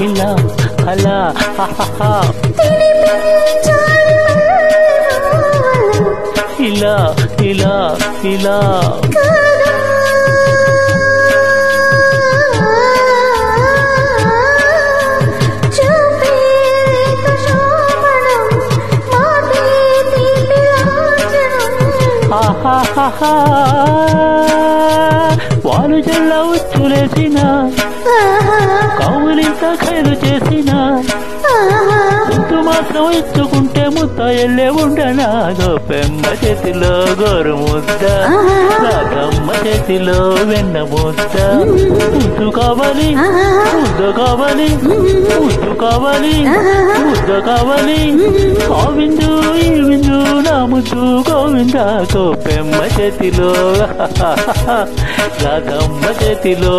ఇలా అలా ఇలా ఇలా ఇలా వాళ్ళు జల్ల ఉచ్చులేసిన కౌలింత ఖైరు చేసిన ముద్దు మాత్రం ఎత్తుకుంటే ముద్ద ఎల్లే ఉండనాదో పెమ్మ చేతిలో గోరు ముద్ద రాకమ్మ చేతిలో వెన్న ముద్ద ముద్దు కావాలి ముద్ద కావాలి ముద్దు కావాలి ముద్ద కావాలి ఆ విందు ఈ విందు నా ముద్దు గోవిందాకో పెమ్మ చేతిలో రాకమ్మ చేతిలో